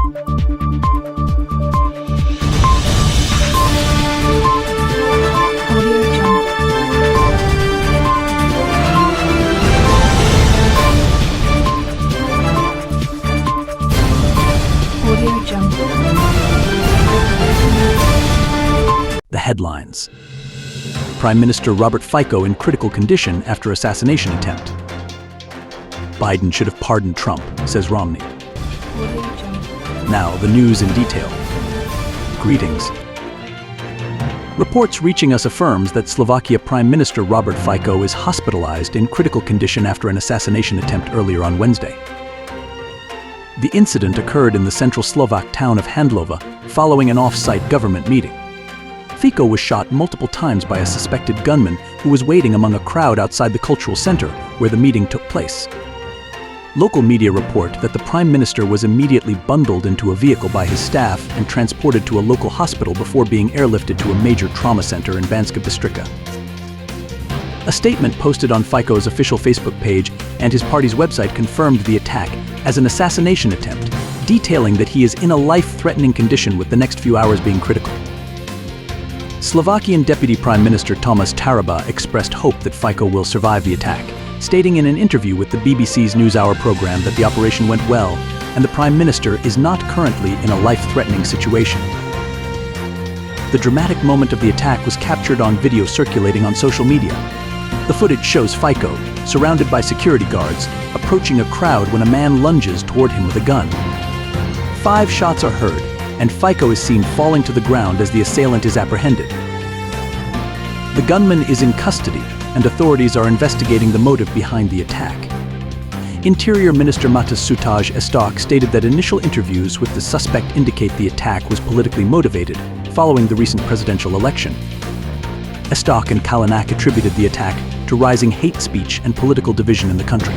The headlines. Prime Minister Robert Fico in critical condition after assassination attempt. Biden should have pardoned Trump, says Romney. Now, the news in detail. Greetings. Reports reaching us affirms that Slovakia Prime Minister Robert Fico is hospitalized in critical condition after an assassination attempt earlier on Wednesday. The incident occurred in the central Slovak town of Handlova following an off-site government meeting. Fico was shot multiple times by a suspected gunman who was waiting among a crowd outside the cultural center where the meeting took place. Local media report that the Prime Minister was immediately bundled into a vehicle by his staff and transported to a local hospital before being airlifted to a major trauma center in Banska Bystrica. A statement posted on Fico's official Facebook page and his party's website confirmed the attack as an assassination attempt, detailing that he is in a life-threatening condition with the next few hours being critical. Slovakian Deputy Prime Minister Tomas Taraba expressed hope that Fico will survive the attack, stating in an interview with the BBC's NewsHour program that the operation went well and the Prime Minister is not currently in a life-threatening situation. The dramatic moment of the attack was captured on video circulating on social media. The footage shows Fico, surrounded by security guards, approaching a crowd when a man lunges toward him with a gun. 5 shots are heard, and Fico is seen falling to the ground as the assailant is apprehended. The gunman is in custody, and authorities are investigating the motive behind the attack. Interior Minister Matas Sutaj Estok stated that initial interviews with the suspect indicate the attack was politically motivated, following the recent presidential election. Estok and Kalanak attributed the attack to rising hate speech and political division in the country.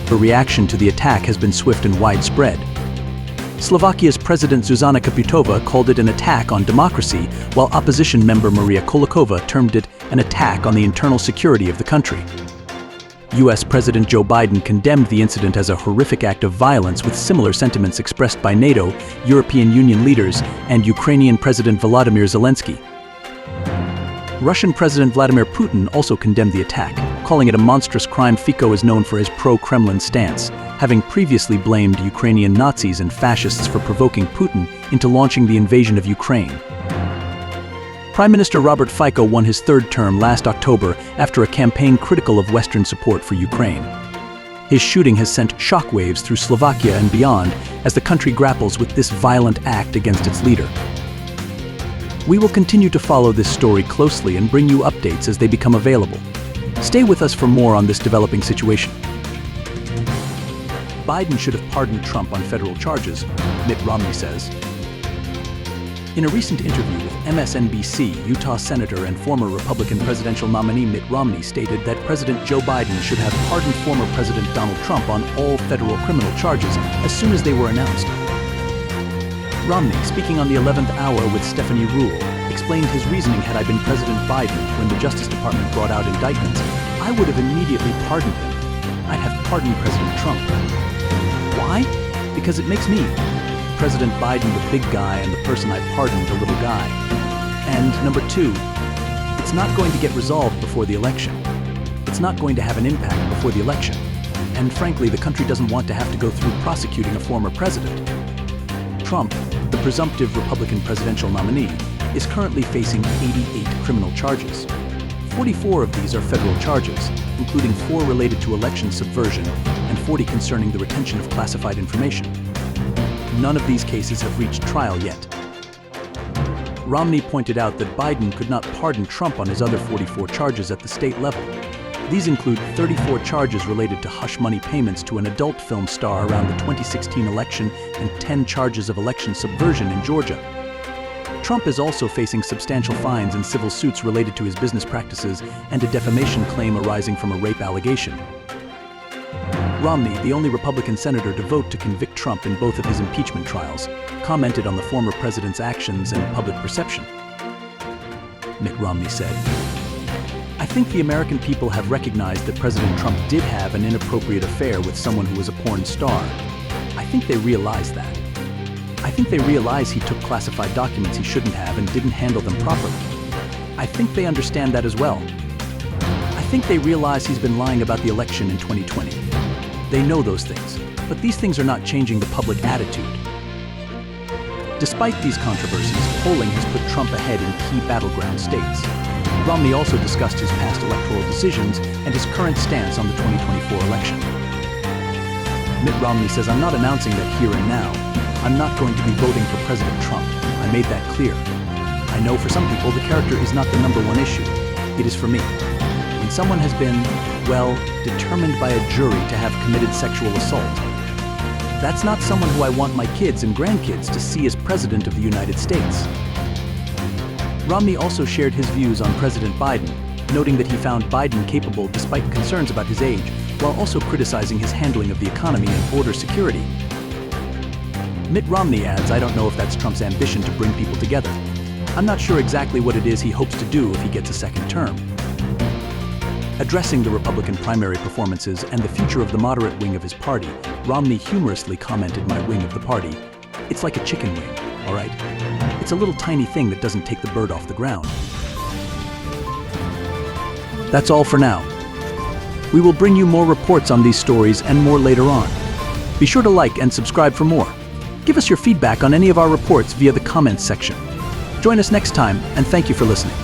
The reaction to the attack has been swift and widespread. Slovakia's President Zuzana Kaputova called it an attack on democracy, while opposition member Maria Kolakova termed it an attack on the internal security of the country. U.S. President Joe Biden condemned the incident as a horrific act of violence with similar sentiments expressed by NATO, European Union leaders, and Ukrainian President Volodymyr Zelensky. Russian President Vladimir Putin also condemned the attack, calling it a monstrous crime. Fico is known for his pro-Kremlin stance, having previously blamed Ukrainian Nazis and fascists for provoking Putin into launching the invasion of Ukraine. Prime Minister Robert Fico won his 3rd term last October after a campaign critical of Western support for Ukraine. His shooting has sent shockwaves through Slovakia and beyond as the country grapples with this violent act against its leader. We will continue to follow this story closely and bring you updates as they become available. Stay with us for more on this developing situation. Biden should have pardoned Trump on federal charges, MITT ROMNEY says. In a recent interview with MSNBC, Utah Senator and former Republican presidential nominee Mitt Romney stated that President Joe Biden should have pardoned former President Donald Trump on all federal criminal charges as soon as they were announced. Romney, speaking on the 11th hour with Stephanie Ruhle, explained his reasoning. Had I been President Biden when the Justice Department brought out indictments, I would have immediately pardoned him. I'd have pardoned President Trump. Why? Because it makes me, President Biden, the big guy, and the person I pardoned, the little guy. And number 2, it's not going to get resolved before the election. It's not going to have an impact before the election. And frankly, the country doesn't want to have to go through prosecuting a former president. Trump, the presumptive Republican presidential nominee, is currently facing 88 criminal charges. 44 of these are federal charges, including 4 related to election subversion and 40 concerning the retention of classified information. None of these cases have reached trial yet. Romney pointed out that Biden could not pardon Trump on his other 44 charges at the state level. These include 34 charges related to hush money payments to an adult film star around the 2016 election and 10 charges of election subversion in Georgia. Trump is also facing substantial fines and civil suits related to his business practices and a defamation claim arising from a rape allegation. Romney, the only Republican senator to vote to convict Trump in both of his impeachment trials, commented on the former president's actions and public perception. Mitt Romney said, "I think the American people have recognized that President Trump did have an inappropriate affair with someone who was a porn star. I think they realize that. I think they realize he took classified documents he shouldn't have and didn't handle them properly. I think they understand that as well. I think they realize he's been lying about the election in 2020. They know those things, but these things are not changing the public attitude. Despite these controversies, polling has put Trump ahead in key battleground states. Romney also discussed his past electoral decisions and his current stance on the 2024 election. Mitt Romney says, "I'm not announcing that here and now. I'm not going to be voting for President Trump. I made that clear. I know for some people the character is not the number one issue. It is for me. When someone has been, well, determined by a jury to have committed sexual assault, that's not someone who I want my kids and grandkids to see as President of the United States." Romney also shared his views on President Biden, noting that he found Biden capable despite concerns about his age, while also criticizing his handling of the economy and border security. Mitt Romney adds, "I don't know if that's Trump's ambition to bring people together. I'm not sure exactly what it is he hopes to do if he gets a second term." Addressing the Republican primary performances and the future of the moderate wing of his party, Romney humorously commented, "My wing of the party, it's like a chicken wing, all right? It's a little tiny thing that doesn't take the bird off the ground." That's all for now. We will bring you more reports on these stories and more later on. Be sure to like and subscribe for more. Give us your feedback on any of our reports via the comments section. Join us next time, and thank you for listening.